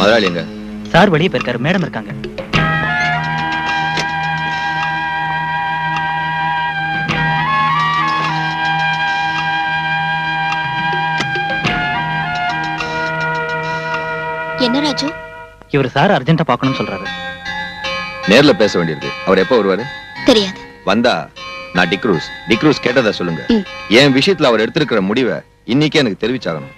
முதலாளி எங்க? சார் வெளியே போயிருக்காரு, மேடம் இருக்காங்க. என்ன ராஜு? இவர் சார் அர்ஜென்ட்டா பார்க்கணும்னு சொல்றாரு. நேர்ல பேச வேண்டியிருக்கு. அவர் எப்ப வருவாரு? தெரியாது. வந்தா நான் டிக்ரூஸ் கேட்டதா சொல்லுங்க. என் விஷயத்துல அவர் எடுத்திருக்கிற முடிவை இன்னைக்கே எனக்கு தெரிவிச்சாகணும்.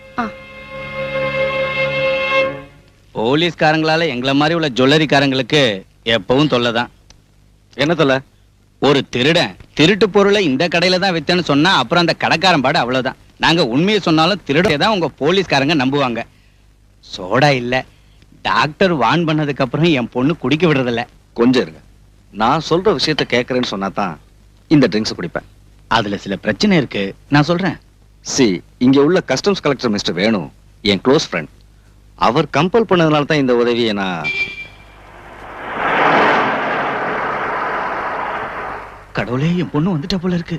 போலீஸ்காரங்களால எங்களை மாதிரி உள்ள ஜுவல்லரிக்காரங்களுக்கு எப்பவும் தொல்லைதான். என்ன தொல்லை? ஒரு திருடன் திருட்டு பொருளை இந்த கடையில தான் வித்தேன்னு சொன்னா அப்புறம் அந்த கடைக்காரன் பாடு அவ்வளவுதான். நாங்க உண்மையை சொன்னாலும் திருடே தான் உங்க போலீஸ்காரங்க நம்புவாங்க. சோடா இல்ல, டாக்டர் வான் பண்ணதுக்கு அப்புறம் என் பொண்ணு குடிக்க விடுறதில்ல. கொஞ்சம் இருங்க, நான் சொல்ற விஷயத்த கேட்கறேன்னு சொன்னா தான் இந்த ட்ரிங்க்ஸ் குடிப்பேன். அதுல சில பிரச்சனை இருக்கு, நான் சொல்றேன். இங்க உள்ள கஸ்டம்ஸ் கலெக்டர் மிஸ்டர் வேணு என் க்ளோஸ் ஃப்ரெண்ட். அவர் கம்பல் பண்ணதுனால தான் இந்த உதவியை நான். கடவுளே, என் பொண்ணு வந்துட்ட போல இருக்கு.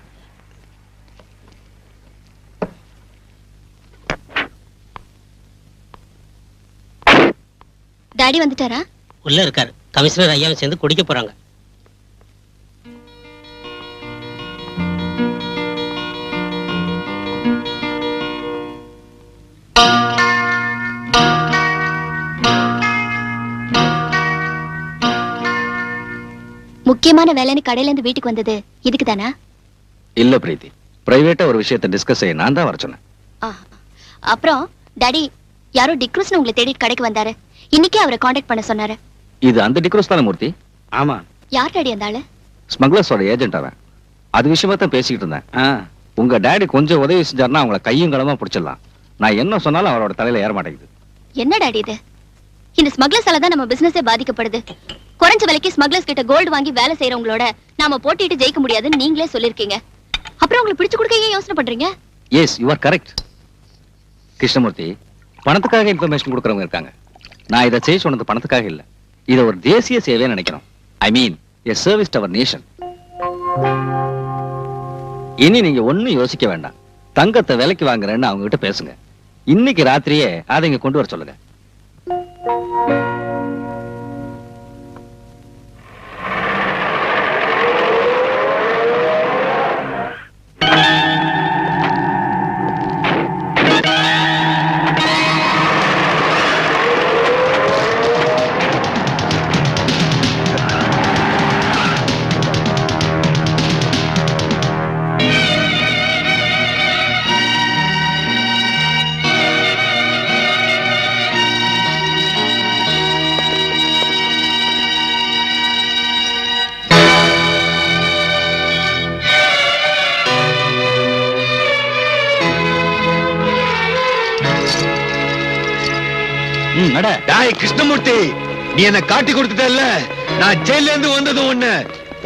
டாடி வந்துட்டாரா? உள்ள இருக்காரு. கமிஷனர் ஐயாவும் சேர்ந்து குடிக்க போறாங்க. முக்கியமான வேலைன்னு கடையில இருந்து வீட்டுக்கு வந்தது இதுக்கு தானா? இல்ல பிரீத்தி, பிரைவேட்டா ஒரு விஷயத்தை டிஸ்கஸ் செய்ய நான் தான் வர சொன்னேன். அப்புறம் டாடி யாரோ டிக்ரூஸ்னு உங்களை தேடி கடைக்கு வந்தாரு. இன்னைக்கே அவரை காண்டாக்ட் பண்ண சொன்னாரு. இது அந்த டிக்ரூஸ் தானே மூர்த்தி? ஆமா. யார் டாடி அந்த ஆளு? ஸ்மக்லர்ஸோட ஏஜென்ட் அவன். அது விஷயமா தான் பேசிக்கிட்டு இருந்தேன். உங்க டாடி கொஞ்சம் உதவி செஞ்சாருன்னா அவங்கள கையும் களமா பிடிச்சிடலாம். நான் என்ன சொன்னாலும் அவரோட தலையில ஏற மாட்டேங்குது. என்ன டாடி இது? இந்த ஸ்மக்லர்ஸால தான் நம்ம பிசினஸே பாதிக்கப்படுது. குறைஞ்ச விலைக்கு ஸ்மக்லர்ஸ் கிட்ட கோல்டு வாங்கி வேலை செய்யறவங்களோட நாம போட்டிட்டு ஜெயிக்க முடியாதுன்னு நீங்களே சொல்லிருக்கீங்க. அப்புறம் உங்களுக்கு பிடிச்சு கொடுக்க ஏன் யோசனை பண்றீங்க? Yes, you are correct. Krishnamurthy, பணத்துக்காக இன்ஃபர்மேஷன் கொடுக்கறவங்க இருக்காங்க. நான் இதை செய்ய சொன்னது பணத்துக்காக இல்ல. இதை ஒரு தேசிய சேவையை நினைக்கிறோம். I mean a service to our nation. இனி நீங்க ஒண்ணும் யோசிக்க வேண்டாம். தங்கத்தை விலைக்கு வாங்குறேன்னு அவங்க கிட்ட பேசுங்க. இன்னைக்கு ராத்திரியே அதை இங்க கொண்டு வர சொல்லுங்க. கிருஷ்ணமூர்த்தி, நீ என்ன காட்டி கொடுத்துட்டல்ல, நான் ஜெயில இருந்து வந்ததும்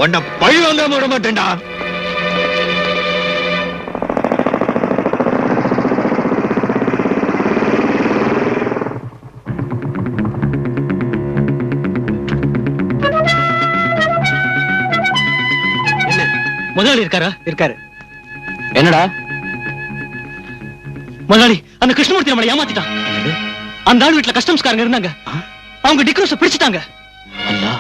உன்னை பழி வாங்காம விட மாட்டேன்டா. முதலாளி இருக்காரா? இருக்காரு. என்னடா முதலாளி, அந்த கிருஷ்ணமூர்த்தி நம்மளை ஏமாத்திட்டான். அந்த ஆள் வீட்டுல கஸ்டம்ஸ்காரங்க இருந்தாங்க. அவங்க டிக்ரூஸ பிடிச்சிட்டாங்க. அல்லா,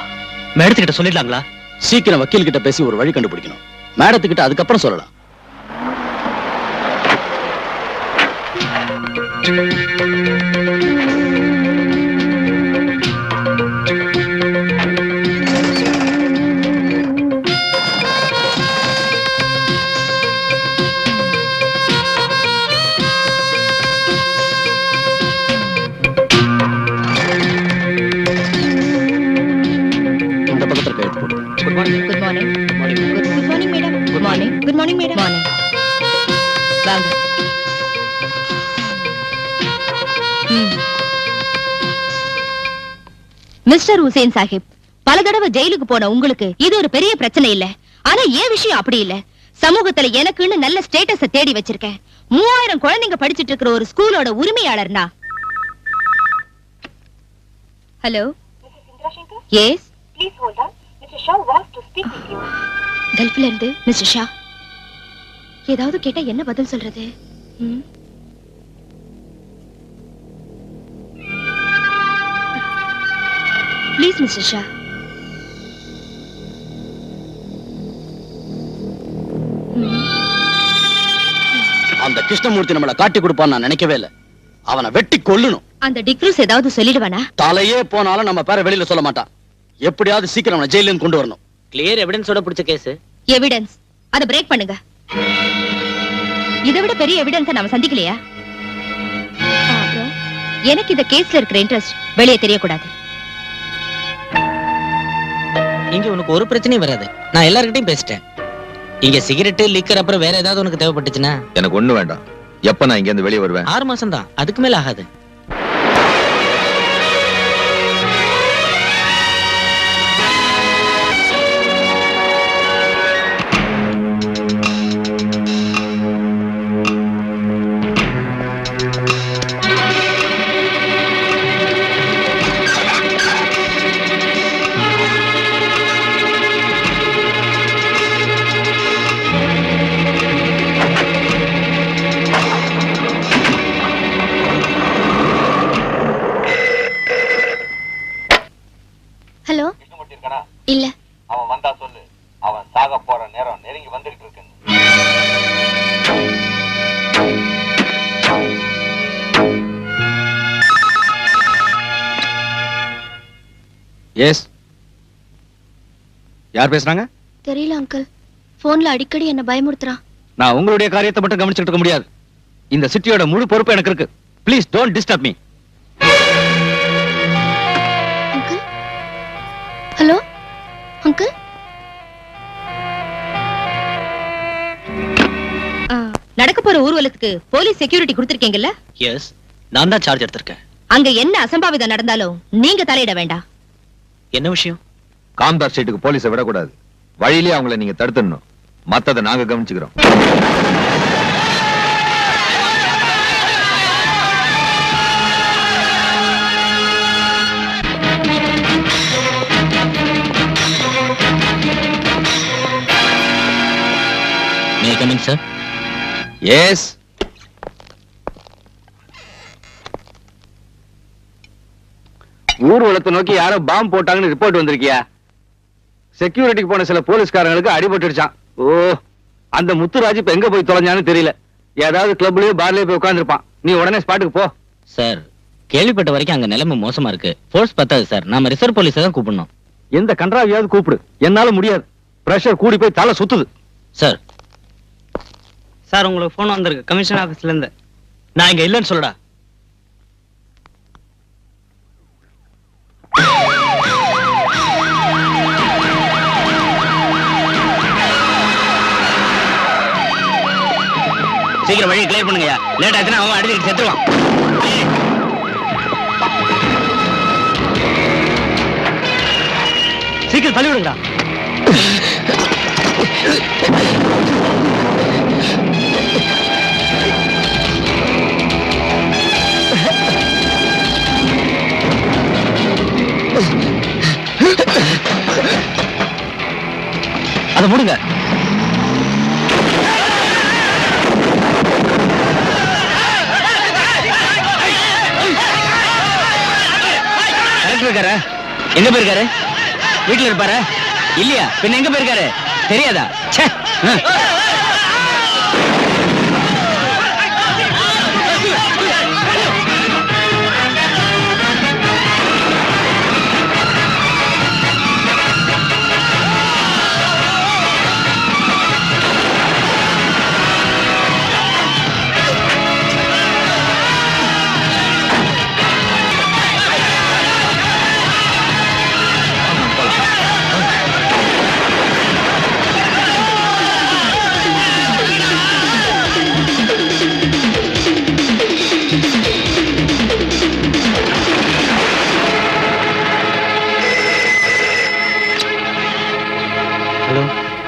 மேடத்துக்கிட்ட சொல்லிடலாங்களா? சீக்கிரம் வக்கீல் கிட்ட பேசி ஒரு வழி கண்டுபிடிக்கணும். மேடத்துக்கிட்ட அதுக்கப்புறம் சொல்லலாம். Good morning. Good morning, madam. Good morning. Good morning, madam. Morning. வாங்க. மிஸ்டர் ஹுசேன் சாஹிப், பல தடவை ஜெயிலுக்கு போன உங்களுக்கு இது ஒரு பெரிய பிரச்சனை இல்ல. ஆனா ஏன் விஷயம் அப்படி இல்ல. சமூகத்துல எனக்குன்னு நல்ல ஸ்டேட்டஸ தேடி வச்சிருக்கேன். 3000 குழந்தைங்க படிச்சிட்டு இருக்கிற ஒரு ஸ்கூலோட உரிமையாளர்னா. Hello. Yes. Please hold on. Mr. Shah wants to speak with you. கல்ஃப்ல இருந்து மிஸ்டர் ஷா. ஏதாவது கேட்டா என்ன பதில் சொல்றது? Please mister Shah. அந்த கிருஷ்ணமூர்த்தி நம்மள காட்டி கொடுப்பான்னு நான் நினைக்கவே இல்ல. அவனை வெட்டி கொல்லணும். அந்த டிக்ரூஸ் ஏதாவது சொல்லிடுவானா? தலையே போனாலும் நம்ம பேரை வெளியில சொல்ல மாட்டான். எப்படியாவது சீக்கிரம் அவனை ஜெயில இருந்து கொண்டு வரணும். கிளியர் எவிடன்ஸோட பிடிச்ச கேஸ். எவிடன்ஸ் அத பிரேக் பண்ணுங்க. இதை விட பெரிய எவிடன்ஸ் நாம சந்திக்கலையா? எனக்கு இந்த கேஸ்ல இருக்கிற இன்ட்ரெஸ்ட் வெளியே தெரியக்கூடாது. இங்க உனக்கு ஒரு பிரச்சனையும் வராது. நான் எல்லார்கிட்டயும் பேசிட்டேன். இங்க சிகரெட் லிக்கர் அப்புறம் வேற ஏதாவது உனக்கு தேவைப்பட்டுச்சுன்னா எனக்கு ஒண்ணு வேண்டாம். எப்ப நான் இங்க இருந்து வெளியே வருவேன்? 6 மாசம் தான், அதுக்கு மேல ஆகாது. ஹலோ. இல்ல. அவன் வந்தா சொல்லு. அவன் சாக போற நேரம் நெருங்கி வந்துட்டு இருக்கு. எஸ், யார் பேசுறாங்க? தெரியல அங்கிள். போன்ல அடிக்கடி என்ன பயமுறுத்துறான். நான் உங்களுடைய காரியத்தை மட்டும் கவனிச்சுட்டு இருக்க முடியாது. இந்த சிட்டியோட முழு பொறுப்பு எனக்கு இருக்கு. Please don't disturb me. Uncle. Hello uncle. நடக்க போற ஊர்வலத்துக்கு போலீஸ் செக்யூரிட்டி கொடுத்திருக்கீங்கல்ல? எஸ், நான் தான் சார்ஜ் எடுத்திருக்கேன். அங்க என்ன அசம்பாவிதம் நடந்தாலும் நீங்க தலையிட வேண்டாம். என்ன விஷயம்? காம்தார் ஸ்ட்ரீட்டுக்கு போலீஸை விடக்கூடாது. வழியிலே அவங்கள நீங்க தடுத்துடணும். மத்ததை நாங்க கவனிச்சுக்கிறோம். May I come in, sir? Yes. ஊர்வலத்தை நோக்கி யாரோ பாம்பு போட்டாங்கன்னு ரிப்போர்ட் வந்திருக்கியா? செக்யூரிட்டிக்கு போன சில போலீஸ்காரங்களுக்கு அடிபட்டுடுச்சான். ஓ, அந்த முத்துராஜ் இப்ப எங்க போய் தொலைஞ்சான்னு தெரியல. ஏதாவது கிளப்லயோ பார்லயோ போய் உட்கார்ந்துருப்பான். நீ உடனே ஸ்பாட்டுக்கு போ. சார், கேள்விப்பட்ட வரைக்கும் அங்க நிலைமை மோசமா இருக்கு. ஃபோர்ஸ் பத்தாது சார். நாம ரிசர்வ் போலீஸை தான் கூப்பிடணும். எந்த கன்றாவியாவது கூப்பிடு. என்னால முடியாது. பிரஷர் கூடி போய் தலை சுத்துது. சார், சார் உங்களுக்கு போன் வந்திருக்கு கமிஷன் ஆபீஸ்ல இருந்து. நான் இங்க இல்லைன்னு சொல்லடா. சீக்கிரம் வழியை கிளியர் பண்ணுங்க. லேட் ஆச்சுன்னா அவன் அடிச்சுட்டு செத்துருவான். சீக்கிரம் தள்ளி விடுங்கடா. அதை மூடுங்க. இருக்காரு. எங்க போயிருக்காரு? வீட்டுல இருப்பாரு இல்லையா? பின்ன எங்க போயிருக்காரு தெரியாதா?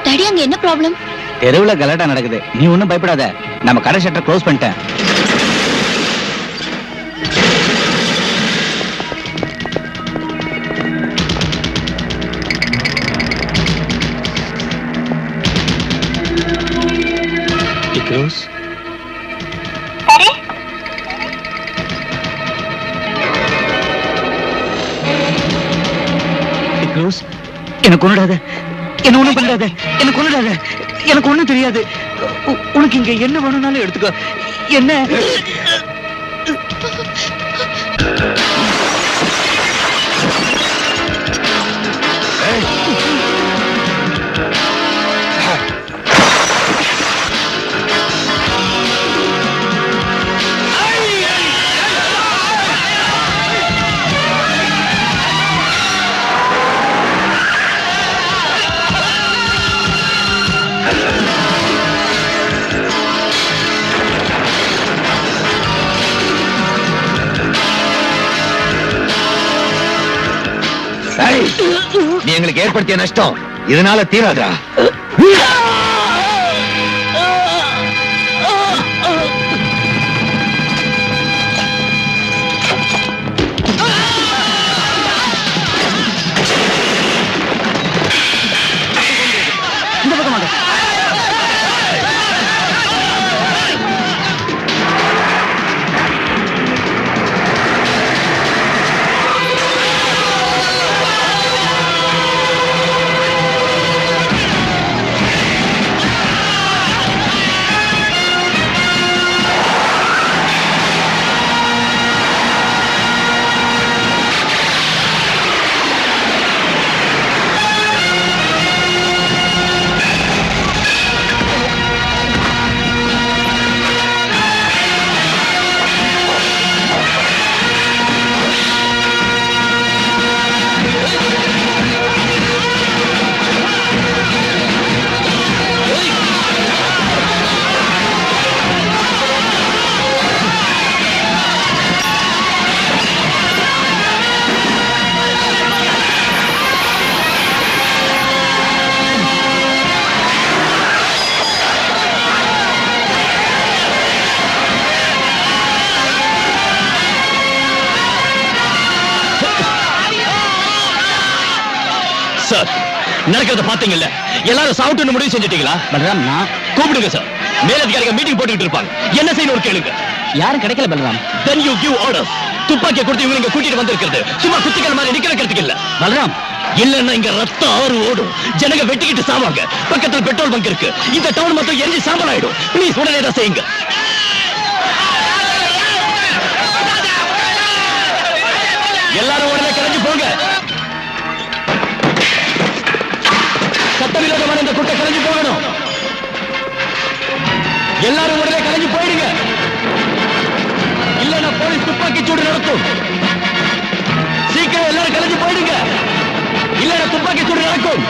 டாடி, அங்க என்ன ப்ராப்ளம்? தெருவுல கலாட்டா நடக்குது. நீ ஒண்ணும் பயப்படாத. நம்ம கடை ஷட்டர் க்ளோஸ் பண்ணிட்டேன். ரோஸ் என்ன கொன்னுடாத, என்ன ஒண்ணும் பண்ணாத, என்ன கொன்னுடாத, எனக்கு ஒண்ணும் தெரியாது. உனக்கு இங்க என்ன வேணும்னாலும் எடுத்துக்கோ. என்ன நீ எங்களுக்கு ஏற்படுத்திய நஷ்டம் இதனால தீராதா? இந்த பக்கமாக சார், நடக்கிறத பாத்தீங்கல்ல, எல்லாரும் சாப்பிட்டு முடிவு செஞ்சுட்டீங்களா? பலராம், நான் கூப்பிடுங்க சார். மேலதிகாரிகள் மீட்டிங் போட்டுக்கிட்டு இருப்பாங்க. என்ன செய்யணும் கேளுங்க. யாரும் கிடைக்கல Balram. Then you give orders. துப்பாக்கியை கொடுத்து இவங்க இங்க கூட்டிட்டு வந்திருக்கிறது சும்மா குத்திகள் மாதிரி நிக்க வைக்கிறதுக்கு இல்ல பலராம். இல்லன்னா இங்க ரத்தம் ஆறு ஓடும், ஜனங்க வெட்டிக்கிட்டு சாவாங்க. பக்கத்துல பெட்ரோல் பங்க் இருக்கு, இந்த டவுன் மொத்தம் எரிஞ்சு சாம்பல் ஆயிடும். ப்ளீஸ் உடனே தான் செய்யுங்க. எல்லாரும் உடனே கிளம்பி போங்க. சட்டவிரோதமான இந்த கூட்டம் கிளம்பி போகணும். எல்லாரும் உடனே கிளம்பி போயிடுங்க. இல்லைன்னா போலீஸ் துப்பாக்கி சூடு நடத்தும். சீக்கிரம் எல்லாரும் கிளம்பி போயிடுங்க. இல்லைன்னா துப்பாக்கி சூடு நடக்கும்.